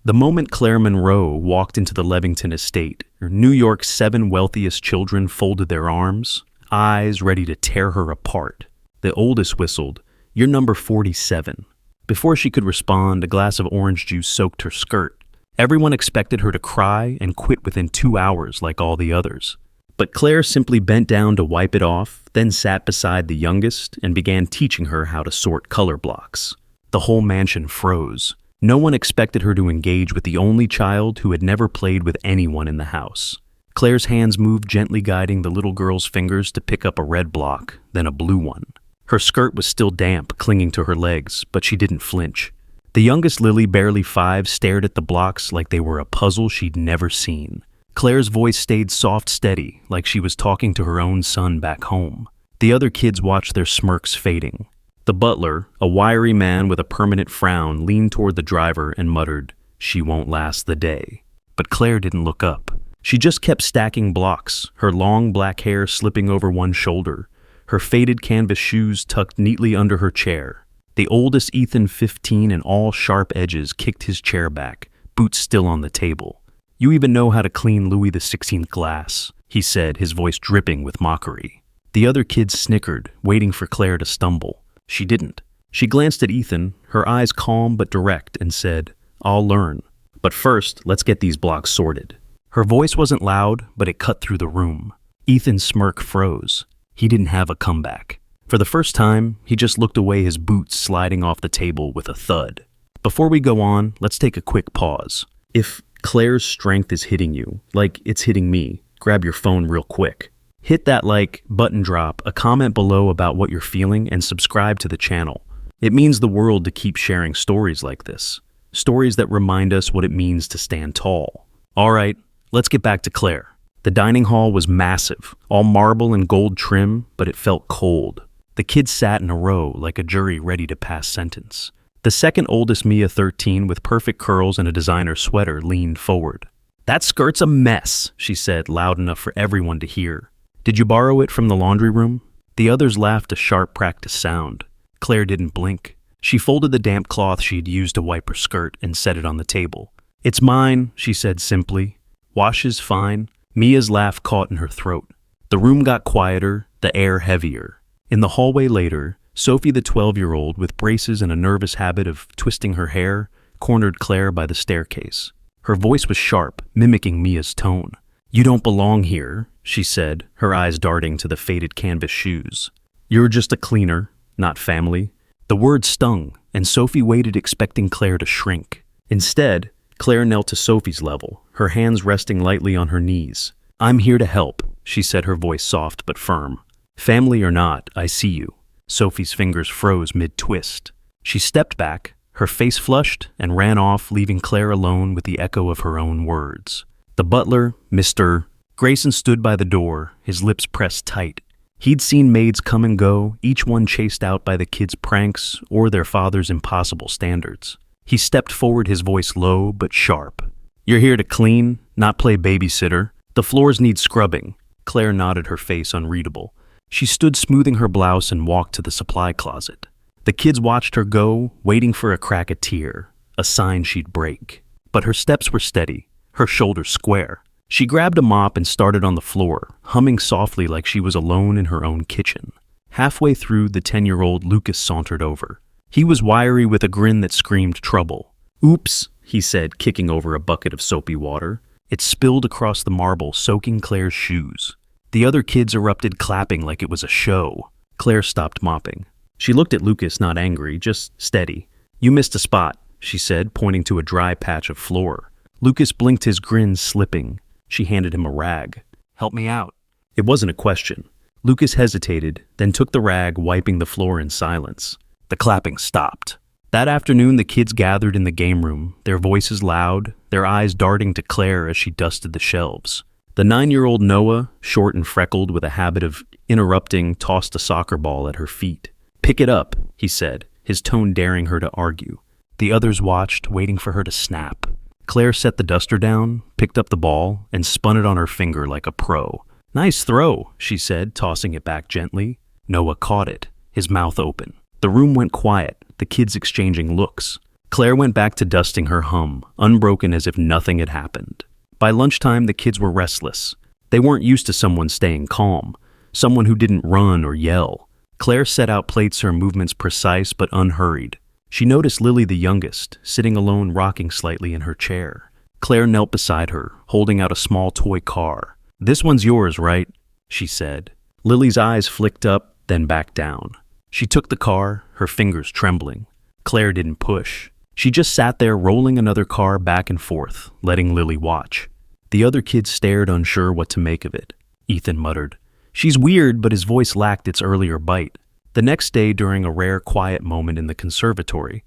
The moment Claire Monroe walked into the Levington estate, New York's 7 wealthiest children folded their arms, eyes ready to tear her apart. The oldest whistled, "You're number 47. Before she could respond, a glass of orange juice soaked her skirt. Everyone expected her to cry and quit within 2 hours like all the others. But Claire simply bent down to wipe it off, then sat beside the youngest and began teaching her how to sort color blocks. The whole mansion froze. No one expected her to engage with the only child who had never played with anyone in the house. Claire's hands moved, gently guiding the little girl's fingers to pick up a red block, then a blue one. Her skirt was still damp, clinging to her legs, but she didn't flinch. The youngest Lily, barely 5, stared at the blocks like they were a puzzle she'd never seen. Claire's voice stayed soft, steady, like she was talking to her own son back home. The other kids watched their smirks fading. The butler, a wiry man with a permanent frown, leaned toward the driver and muttered, "She won't last the day." But Claire didn't look up. She just kept stacking blocks, her long black hair slipping over one shoulder, her faded canvas shoes tucked neatly under her chair. The oldest Ethan, 15, and all sharp edges, kicked his chair back, boots still on the table. "You even know how to clean Louis XVI glass," he said, his voice dripping with mockery. The other kids snickered, waiting for Claire to stumble. She didn't. She glanced at Ethan, her eyes calm but direct, and said, "I'll learn. But first, let's get these blocks sorted." Her voice wasn't loud, but it cut through the room. Ethan's smirk froze. He didn't have a comeback. For the first time, he just looked away, his boots sliding off the table with a thud. "Before we go on, let's take a quick pause. If Claire's strength is hitting you, like it's hitting me, grab your phone real quick. Hit that like button, drop a comment below about what you're feeling, and subscribe to the channel. It means the world to keep sharing stories like this. Stories that remind us what it means to stand tall. All right, let's get back to Claire. The dining hall was massive, all marble and gold trim, but it felt cold. The kids sat in a row like a jury ready to pass sentence. The second oldest, Mia, 13, with perfect curls and a designer sweater, leaned forward. "That skirt's a mess," she said, loud enough for everyone to hear. "Did you borrow it from the laundry room?" The others laughed, a sharp, practiced sound. Claire didn't blink. She folded the damp cloth she'd used to wipe her skirt and set it on the table. "It's mine," she said simply. "Wash is fine." Mia's laugh caught in her throat. The room got quieter, the air heavier. In the hallway later, Sophie, the 12-year-old, with braces and a nervous habit of twisting her hair, cornered Claire by the staircase. Her voice was sharp, mimicking Mia's tone. "You don't belong here," she said, her eyes darting to the faded canvas shoes. "You're just a cleaner, not family." The word stung, and Sophie waited, expecting Claire to shrink. Instead, Claire knelt to Sophie's level, her hands resting lightly on her knees. "I'm here to help," she said, her voice soft but firm. "Family or not, I see you." Sophie's fingers froze mid-twist. She stepped back, her face flushed, and ran off, leaving Claire alone with the echo of her own words. The butler, Mr. Grayson, stood by the door, his lips pressed tight. He'd seen maids come and go, each one chased out by the kids' pranks or their father's impossible standards. He stepped forward, his voice low but sharp. "You're here to clean, not play babysitter. The floors need scrubbing." Claire nodded, her face unreadable. She stood smoothing her blouse and walked to the supply closet. The kids watched her go, waiting for a crack, a tear, a sign she'd break. But her steps were steady, her shoulders square. She grabbed a mop and started on the floor, humming softly like she was alone in her own kitchen. Halfway through, the 10-year-old Lucas sauntered over. He was wiry with a grin that screamed trouble. "Oops," he said, kicking over a bucket of soapy water. It spilled across the marble, soaking Claire's shoes. The other kids erupted, clapping like it was a show. Claire stopped mopping. She looked at Lucas, not angry, just steady. "You missed a spot," she said, pointing to a dry patch of floor. Lucas blinked, his grin slipping. She handed him a rag. "Help me out." It wasn't a question. Lucas hesitated, then took the rag, wiping the floor in silence. The clapping stopped. That afternoon, the kids gathered in the game room, their voices loud, their eyes darting to Claire as she dusted the shelves. The 9-year-old Noah, short and freckled with a habit of interrupting, tossed a soccer ball at her feet. "Pick it up," he said, his tone daring her to argue. The others watched, waiting for her to snap. Claire set the duster down, picked up the ball, and spun it on her finger like a pro. "Nice throw," she said, tossing it back gently. Noah caught it, his mouth open. The room went quiet, the kids exchanging looks. Claire went back to dusting her hum, unbroken as if nothing had happened. By lunchtime, the kids were restless. They weren't used to someone staying calm, someone who didn't run or yell. Claire set out plates, her movements precise but unhurried. She noticed Lily, the youngest, sitting alone, rocking slightly in her chair. Claire knelt beside her, holding out a small toy car. "This one's yours, right?" she said. Lily's eyes flicked up, then back down. She took the car, her fingers trembling. Claire didn't push. She just sat there, rolling another car back and forth, letting Lily watch. The other kids stared, unsure what to make of it. Ethan muttered, "She's weird," but his voice lacked its earlier bite. The next day, during a rare quiet moment in the conservatory,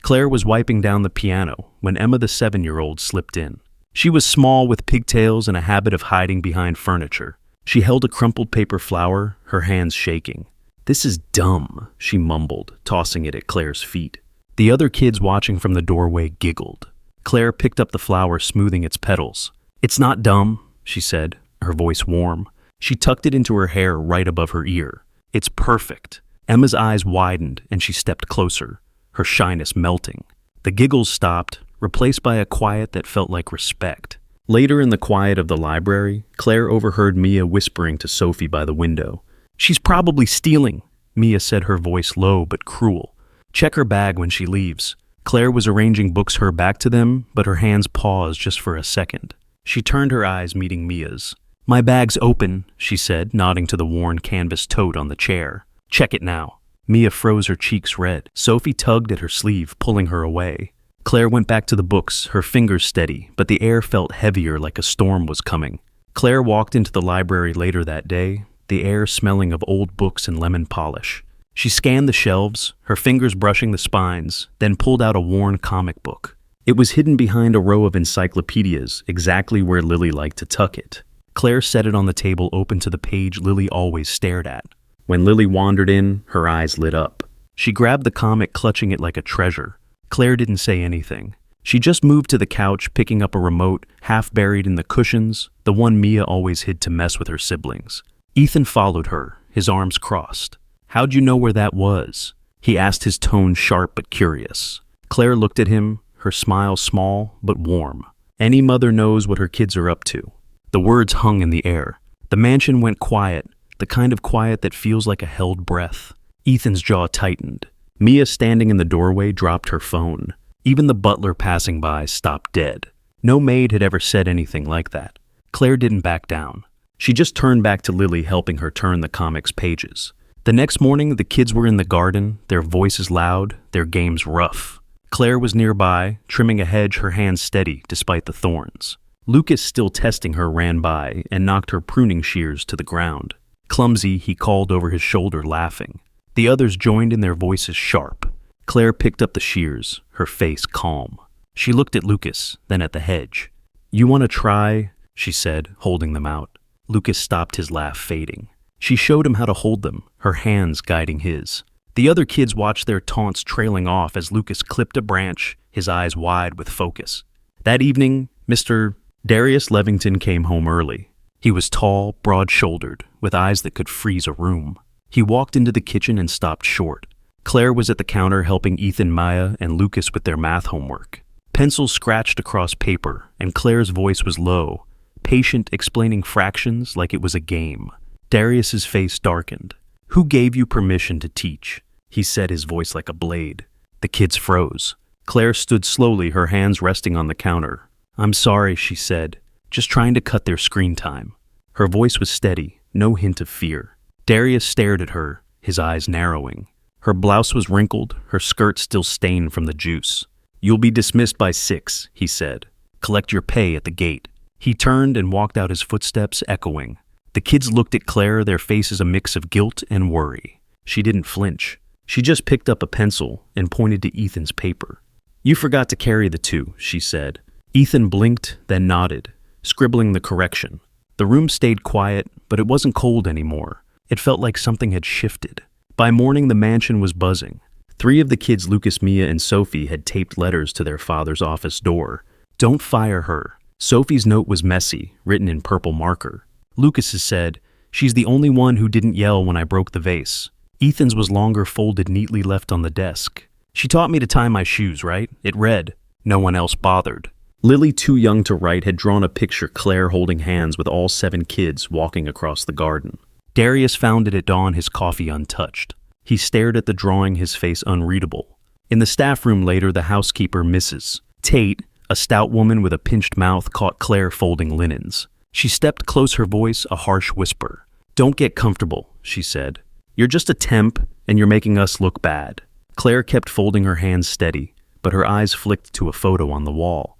Claire was wiping down the piano when Emma, the 7-year-old, slipped in. She was small, with pigtails and a habit of hiding behind furniture. She held a crumpled paper flower, her hands shaking. "This is dumb," she mumbled, tossing it at Claire's feet. The other kids watching from the doorway giggled. Claire picked up the flower, smoothing its petals. "It's not dumb," she said, her voice warm. She tucked it into her hair right above her ear. "It's perfect." Emma's eyes widened and she stepped closer, her shyness melting. The giggles stopped, replaced by a quiet that felt like respect. Later, in the quiet of the library, Claire overheard Mia whispering to Sophie by the window. "She's probably stealing," Mia said, her voice low but cruel. "Check her bag when she leaves." Claire was arranging books, her back to them, but her hands paused just for a second. She turned, her eyes meeting Mia's. "My bag's open," she said, nodding to the worn canvas tote on the chair. "Check it now." Mia froze, her cheeks red. Sophie tugged at her sleeve, pulling her away. Claire went back to the books, her fingers steady, but the air felt heavier, like a storm was coming. Claire walked into the library later that day, the air smelling of old books and lemon polish. She scanned the shelves, her fingers brushing the spines, then pulled out a worn comic book. It was hidden behind a row of encyclopedias, exactly where Lily liked to tuck it. Claire set it on the table, open to the page Lily always stared at. When Lily wandered in, her eyes lit up. She grabbed the comic, clutching it like a treasure. Claire didn't say anything. She just moved to the couch, picking up a remote, half buried in the cushions, the one Mia always hid to mess with her siblings. Ethan followed her, his arms crossed. "How'd you know where that was?" he asked, his tone sharp but curious. Claire looked at him, her smile small but warm. Any mother knows what her kids are up to. The words hung in the air. The mansion went quiet, the kind of quiet that feels like a held breath. Ethan's jaw tightened. Mia, standing in the doorway, dropped her phone. Even the butler passing by stopped dead. No maid had ever said anything like that. Claire didn't back down. She just turned back to Lily, helping her turn the comic's pages. The next morning, the kids were in the garden, their voices loud, their games rough. Claire was nearby, trimming a hedge, her hands steady despite the thorns. Lucas, still testing her, ran by and knocked her pruning shears to the ground. "Clumsy," he called over his shoulder, laughing. The others joined in, their voices sharp. Claire picked up the shears, her face calm. She looked at Lucas, then at the hedge. "You want to try?" she said, holding them out. Lucas stopped, his laugh fading. She showed him how to hold them, her hands guiding his. The other kids watched, their taunts trailing off as Lucas clipped a branch, his eyes wide with focus. That evening, Mr. Darius Levington came home early. He was tall, broad-shouldered, with eyes that could freeze a room. He walked into the kitchen and stopped short. Claire was at the counter helping Ethan, Maya, and Lucas with their math homework. Pencils scratched across paper, and Claire's voice was low, patient, explaining fractions like it was a game. Darius's face darkened. "Who gave you permission to teach?" he said, his voice like a blade. The kids froze. Claire stood slowly, her hands resting on the counter. "I'm sorry," she said, "just trying to cut their screen time." Her voice was steady, no hint of fear. Darius stared at her, his eyes narrowing. Her blouse was wrinkled, her skirt still stained from the juice. "You'll be dismissed by 6, he said. "Collect your pay at the gate." He turned and walked out, his footsteps echoing. The kids looked at Claire, their faces a mix of guilt and worry. She didn't flinch. She just picked up a pencil and pointed to Ethan's paper. "You forgot to carry the 2, she said. Ethan blinked, then nodded, scribbling the correction. The room stayed quiet, but it wasn't cold anymore. It felt like something had shifted. By morning, the mansion was buzzing. 3 of the kids, Lucas, Mia, and Sophie, had taped letters to their father's office door. "Don't fire her." Sophie's note was messy, written in purple marker. Lucas's said, "She's the only one who didn't yell when I broke the vase." Ethan's was longer, folded neatly, left on the desk. She taught me to tie my shoes, right? It read, "No one else bothered." Lily, too young to write, had drawn a picture Claire holding hands with all 7 kids walking across the garden. Darius found it at dawn, his coffee untouched. He stared at the drawing, his face unreadable. In the staff room later, the housekeeper, Mrs. Tate, a stout woman with a pinched mouth, caught Claire folding linens. She stepped close, her voice a harsh whisper. "Don't get comfortable," she said. "You're just a temp, and you're making us look bad." Claire kept folding her hands steady, but her eyes flicked to a photo on the wall.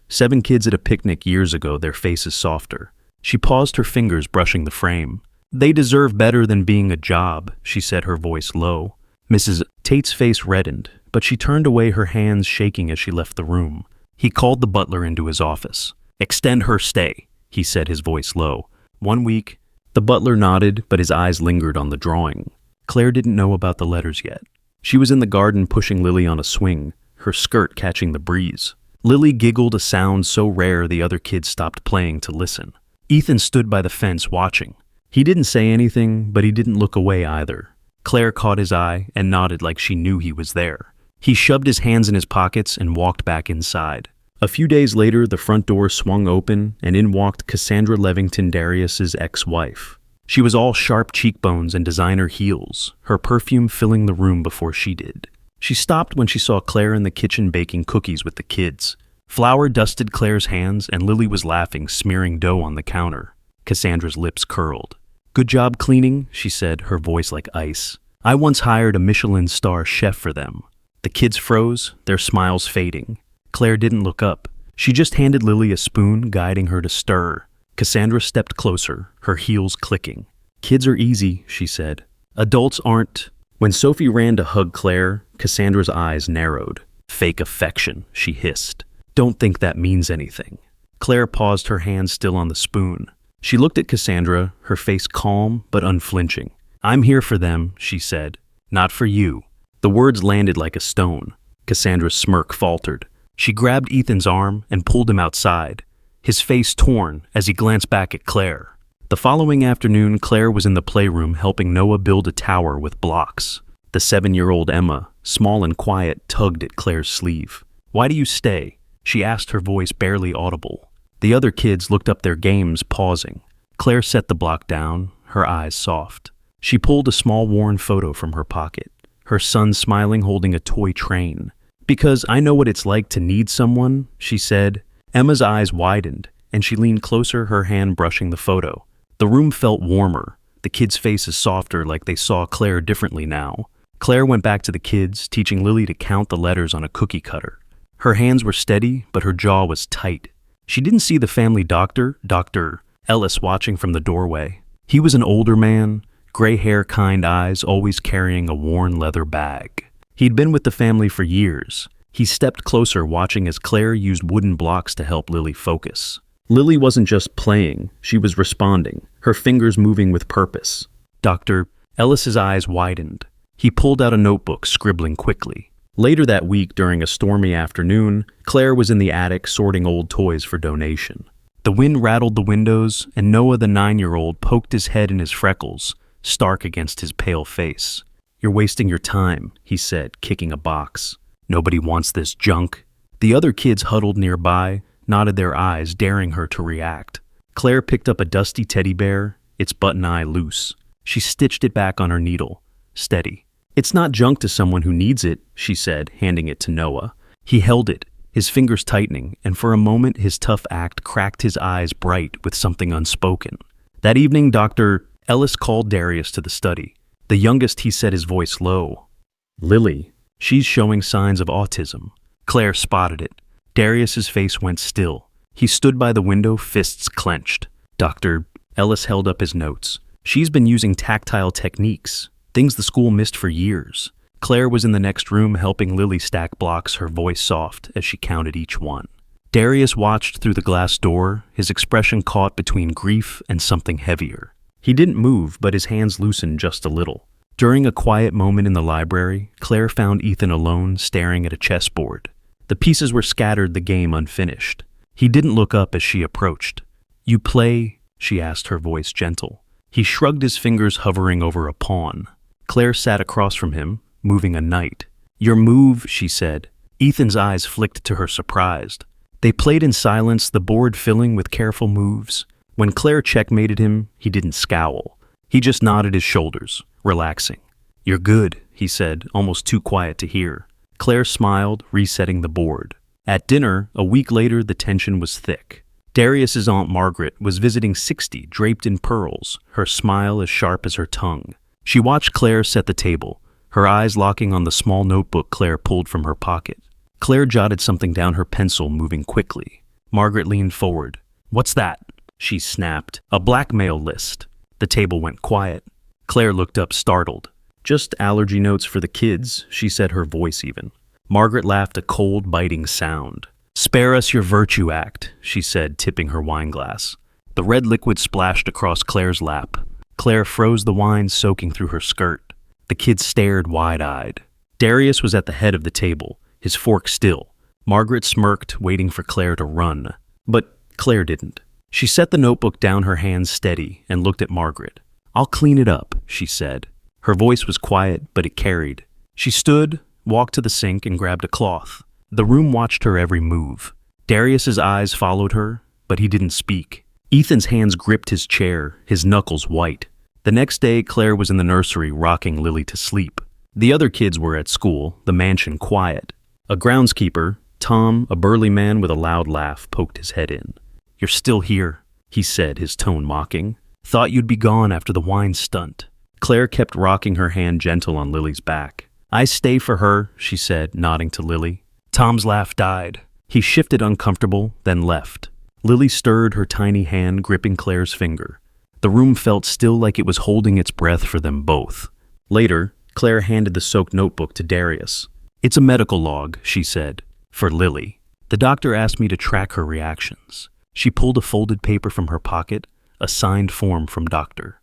7 kids at a picnic years ago, their faces softer. She paused, her fingers brushing the frame. "They deserve better than being a job," she said, her voice low. Mrs. Tate's face reddened, but she turned away, her hands shaking as she left the room. He called the butler into his office. "Extend her stay," he said, his voice low. "1 week. The butler nodded, but his eyes lingered on the drawing. Claire didn't know about the letters yet. She was in the garden pushing Lily on a swing, her skirt catching the breeze. Lily giggled, a sound so rare the other kids stopped playing to listen. Ethan stood by the fence watching. He didn't say anything, but he didn't look away either. Claire caught his eye and nodded like she knew he was there. He shoved his hands in his pockets and walked back inside. A few days later, the front door swung open, and in walked Cassandra Levington, Darius's ex-wife. She was all sharp cheekbones and designer heels, her perfume filling the room before she did. She stopped when she saw Claire in the kitchen baking cookies with the kids. Flour dusted Claire's hands, and Lily was laughing, smearing dough on the counter. Cassandra's lips curled. "Good job cleaning," she said, her voice like ice. "I once hired a Michelin star chef for them." The kids froze, their smiles fading. Claire didn't look up. She just handed Lily a spoon, guiding her to stir. Cassandra stepped closer, her heels clicking. "Kids are easy," she said. "Adults aren't." When Sophie ran to hug Claire, Cassandra's eyes narrowed. "Fake affection," she hissed. "Don't think that means anything." Claire paused, her hand still on the spoon. She looked at Cassandra, her face calm but unflinching. "I'm here for them," she said. "Not for you." The words landed like a stone. Cassandra's smirk faltered. She grabbed Ethan's arm and pulled him outside, his face torn as he glanced back at Claire. The following afternoon, Claire was in the playroom helping Noah build a tower with blocks. The 7-year-old Emma, small and quiet, tugged at Claire's sleeve. "Why do you stay?" she asked, her voice barely audible. The other kids looked up their games, pausing. Claire set the block down, her eyes soft. She pulled a small worn photo from her pocket, her son smiling, holding a toy train. "Because I know what it's like to need someone," she said. Emma's eyes widened, and she leaned closer, her hand brushing the photo. The room felt warmer, the kids' faces softer, like they saw Claire differently now. Claire went back to the kids, teaching Lily to count the letters on a cookie cutter. Her hands were steady, but her jaw was tight. She didn't see the family doctor, Dr. Ellis, watching from the doorway. He was an older man, gray hair, kind eyes, always carrying a worn leather bag. He'd been with the family for years. He stepped closer, watching as Claire used wooden blocks to help Lily focus. Lily wasn't just playing, she was responding, her fingers moving with purpose. Dr. Ellis's eyes widened. He pulled out a notebook, scribbling quickly. Later that week, during a stormy afternoon, Claire was in the attic sorting old toys for donation. The wind rattled the windows, and Noah, the 9-year-old, poked his head in his freckles, stark against his pale face. "You're wasting your time," he said, kicking a box. "Nobody wants this junk." The other kids huddled nearby, nodded their eyes, daring her to react. Claire picked up a dusty teddy bear, its button eye loose. She stitched it back on her needle. Steady. "It's not junk to someone who needs it," she said, handing it to Noah. He held it, his fingers tightening, and for a moment his tough act cracked his eyes bright with something unspoken. That evening, Dr. Ellis called Darius to the study. The youngest, he said, his voice low. "Lily, she's showing signs of autism." Claire spotted it. Darius's face went still. He stood by the window, fists clenched. Dr. Ellis held up his notes. "She's been using tactile techniques, things the school missed for years." Claire was in the next room helping Lily stack blocks, her voice soft as she counted each one. Darius watched through the glass door, his expression caught between grief and something heavier. He didn't move, but his hands loosened just a little. During a quiet moment in the library, Claire found Ethan alone, staring at a chessboard. The pieces were scattered, the game unfinished. He didn't look up as she approached. "You play?" she asked, her voice gentle. He shrugged, his fingers hovering over a pawn. Claire sat across from him, moving a knight. "Your move," she said. Ethan's eyes flicked to her surprised. They played in silence, the board filling with careful moves. When Claire checkmated him, he didn't scowl. He just nodded his shoulders, relaxing. "You're good," he said, almost too quiet to hear. Claire smiled, resetting the board. At dinner, a week later, the tension was thick. Darius's Aunt Margaret was visiting 60, draped in pearls, her smile as sharp as her tongue. She watched Claire set the table, her eyes locking on the small notebook Claire pulled from her pocket. Claire jotted something down her pencil, moving quickly. Margaret leaned forward. "What's that?" she snapped. "A blackmail list." The table went quiet. Claire looked up, startled. "Just allergy notes for the kids," she said, her voice even. Margaret laughed, a cold, biting sound. "Spare us your virtue act," she said, tipping her wine glass. The red liquid splashed across Claire's lap. Claire froze the wine soaking through her skirt. The kids stared wide-eyed. Darius was at the head of the table, his fork still. Margaret smirked, waiting for Claire to run. But Claire didn't. She set the notebook down, her hands steady, and looked at Margaret. "I'll clean it up," she said. Her voice was quiet, but it carried. She stood, walked to the sink, and grabbed a cloth. The room watched her every move. Darius's eyes followed her, but he didn't speak. Ethan's hands gripped his chair, his knuckles white. The next day, Claire was in the nursery rocking Lily to sleep. The other kids were at school, the mansion quiet. A groundskeeper, Tom, a burly man with a loud laugh, poked his head in. "You're still here," he said, his tone mocking. "Thought you'd be gone after the wine stunt." Claire kept rocking her hand gentle on Lily's back. "I stay for her," she said, nodding to Lily. Tom's laugh died. He shifted uncomfortable, then left. Lily stirred, her tiny hand gripping Claire's finger. The room felt still, like it was holding its breath for them both. Later, Claire handed the soaked notebook to Darius. "It's a medical log," she said, "for Lily. The doctor asked me to track her reactions." She pulled a folded paper from her pocket, a signed form from Dr.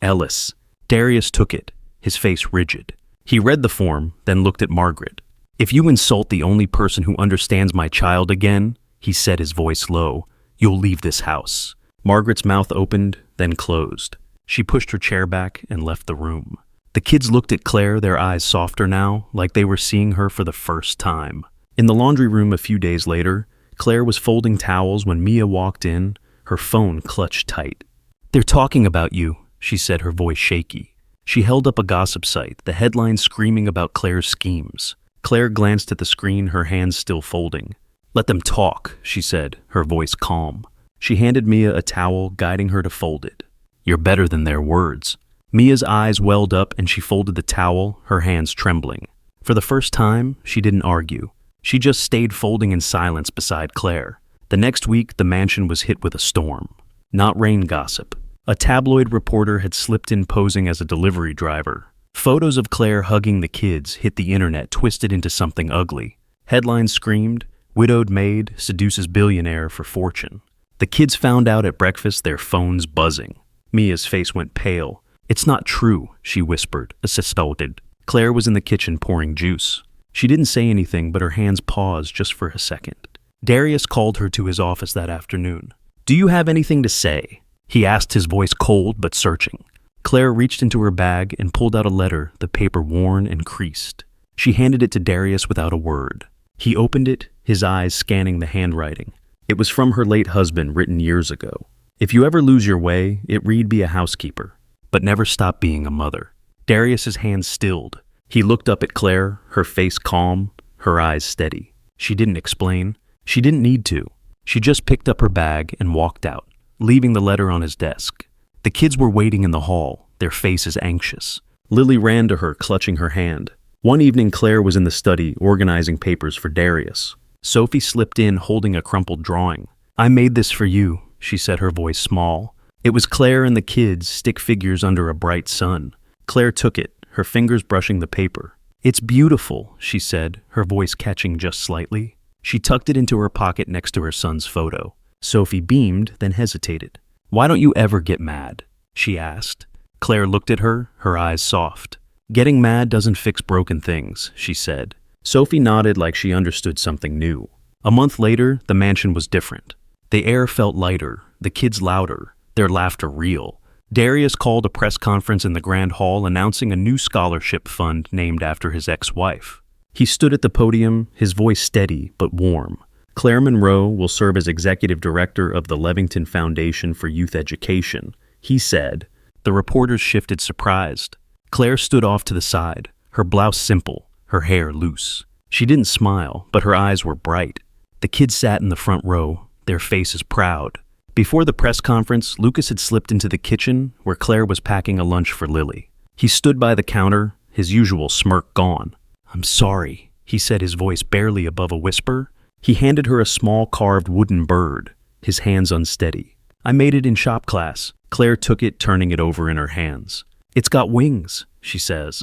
Ellis. Darius took it, his face rigid. He read the form, then looked at Margaret. "If you insult the only person who understands my child again," he said, his voice low, "you'll leave this house." Margaret's mouth opened, then closed. She pushed her chair back and left the room. The kids looked at Claire, their eyes softer now, like they were seeing her for the first time. In the laundry room a few days later, Claire was folding towels when Mia walked in, her phone clutched tight. "They're talking about you," she said, her voice shaky. She held up a gossip site, the headline screaming about Claire's schemes. Claire glanced at the screen, her hands still folding. "Let them talk," she said, her voice calm. She handed Mia a towel, guiding her to fold it. "You're better than their words." Mia's eyes welled up and she folded the towel, her hands trembling. For the first time, she didn't argue. She just stayed folding in silence beside Claire. The next week, the mansion was hit with a storm. Not rain gossip. A tabloid reporter had slipped in posing as a delivery driver. Photos of Claire hugging the kids hit the internet, twisted into something ugly. Headlines screamed, "Widowed Maid seduces billionaire for fortune." The kids found out at breakfast, their phones buzzing. Mia's face went pale. "It's not true," she whispered, astounded. Claire was in the kitchen pouring juice. She didn't say anything, but her hands paused just for a second. Darius called her to his office that afternoon. "Do you have anything to say?" he asked, his voice cold but searching. Claire reached into her bag and pulled out a letter, the paper worn and creased. She handed it to Darius without a word. He opened it, his eyes scanning the handwriting. It was from her late husband, written years ago. "If you ever lose your way, it read be a housekeeper, but never stop being a mother." Darius's hands stilled. He looked up at Claire, her face calm, her eyes steady. She didn't explain. She didn't need to. She just picked up her bag and walked out, leaving the letter on his desk. The kids were waiting in the hall, their faces anxious. Lily ran to her, clutching her hand. One evening, Claire was in the study, organizing papers for Darius. Sophie slipped in, holding a crumpled drawing. "I made this for you," she said, her voice small. It was Claire and the kids, stick figures under a bright sun. Claire took it, her fingers brushing the paper. "It's beautiful," she said, her voice catching just slightly. She tucked it into her pocket next to her son's photo. Sophie beamed, then hesitated. "Why don't you ever get mad?" she asked. Claire looked at her, her eyes soft. "Getting mad doesn't fix broken things," she said. Sophie nodded like she understood something new. A month later, the mansion was different. The air felt lighter, the kids louder, their laughter real. Darius called a press conference in the Grand Hall announcing a new scholarship fund named after his ex-wife. He stood at the podium, his voice steady but warm. Claire Monroe will serve as executive director of the Levington Foundation for Youth Education, he said. The reporters shifted surprised. Claire stood off to the side, her blouse simple, her hair loose. She didn't smile, but her eyes were bright. The kids sat in the front row, their faces proud. Before the press conference, Lucas had slipped into the kitchen where Claire was packing a lunch for Lily. He stood by the counter, his usual smirk gone. "I'm sorry," he said, his voice barely above a whisper. He handed her a small carved wooden bird, his hands unsteady. "I made it in shop class." Claire took it, turning it over in her hands. "It's got wings," she says.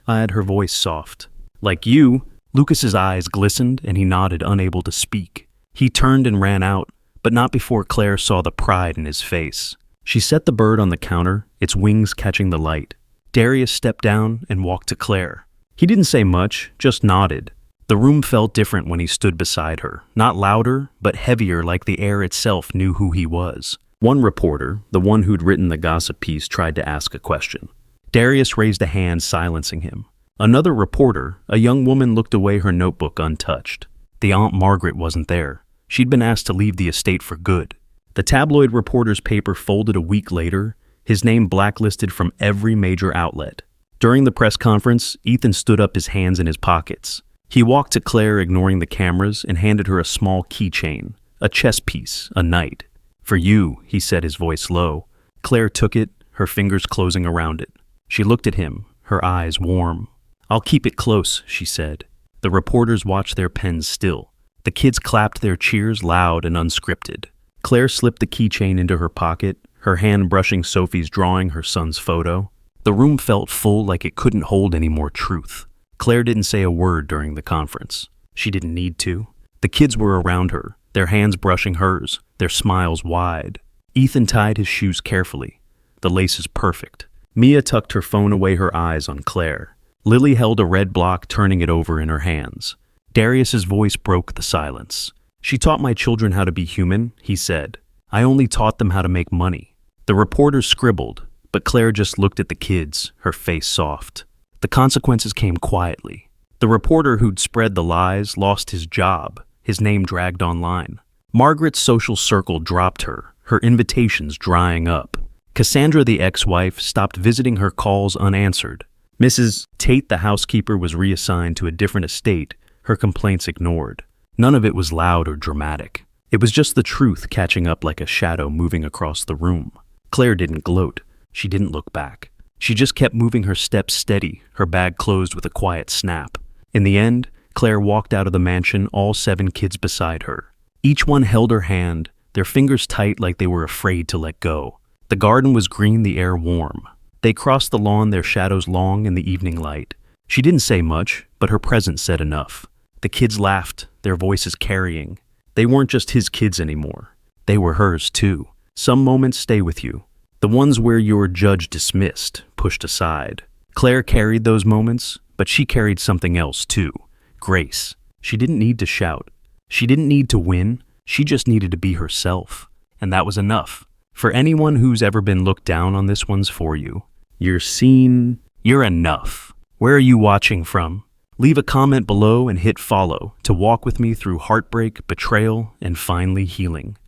Eyed her voice soft. "Like you." Lucas's eyes glistened and he nodded, unable to speak. He turned and ran out, but not before Claire saw the pride in his face. She set the bird on the counter, its wings catching the light. Darius stepped down and walked to Claire. He didn't say much, just nodded. The room felt different when he stood beside her, not louder, but heavier, like the air itself knew who he was. One reporter, the one who'd written the gossip piece, tried to ask a question. Darius raised a hand, silencing him. Another reporter, a young woman, looked away, her notebook untouched. The Aunt Margaret wasn't there. She'd been asked to leave the estate for good. The tabloid reporter's paper folded a week later, his name blacklisted from every major outlet. During the press conference, Ethan stood up, his hands in his pockets. He walked to Claire, ignoring the cameras, and handed her a small keychain, a chess piece, a knight. "For you," he said, his voice low. Claire took it, her fingers closing around it. She looked at him, her eyes warm. "I'll keep it close," she said. The reporters watched, their pens still. The kids clapped their cheers, loud and unscripted. Claire slipped the keychain into her pocket, her hand brushing Sophie's drawing, her son's photo. The room felt full, like it couldn't hold any more truth. Claire didn't say a word during the conference. She didn't need to. The kids were around her, their hands brushing hers, their smiles wide. Ethan tied his shoes carefully. The laces perfect. Mia tucked her phone away, her eyes on Claire. Lily held a red block, turning it over in her hands. Darius's voice broke the silence. "She taught my children how to be human," he said. "I only taught them how to make money." The reporters scribbled, but Claire just looked at the kids, her face soft. The consequences came quietly. The reporter who'd spread the lies lost his job, his name dragged online. Margaret's social circle dropped her, her invitations drying up. Cassandra, the ex-wife, stopped visiting, her calls unanswered. Mrs. Tate, the housekeeper, was reassigned to a different estate, her complaints ignored. None of it was loud or dramatic. It was just the truth catching up like a shadow moving across the room. Claire didn't gloat. She didn't look back. She just kept moving, her steps steady, her bag closed with a quiet snap. In the end, Claire walked out of the mansion, all 7 kids beside her. Each one held her hand, their fingers tight, like they were afraid to let go. The garden was green, the air warm. They crossed the lawn, their shadows long in the evening light. She didn't say much, but her presence said enough. The kids laughed, their voices carrying. They weren't just his kids anymore. They were hers too. Some moments stay with you. The ones where you're judged, dismissed, pushed aside. Claire carried those moments, but she carried something else too. Grace. She didn't need to shout. She didn't need to win. She just needed to be herself. And that was enough. For anyone who's ever been looked down on, this one's for you. You're seen. You're enough. Where are you watching from? Leave a comment below and hit follow to walk with me through heartbreak, betrayal, and finally healing.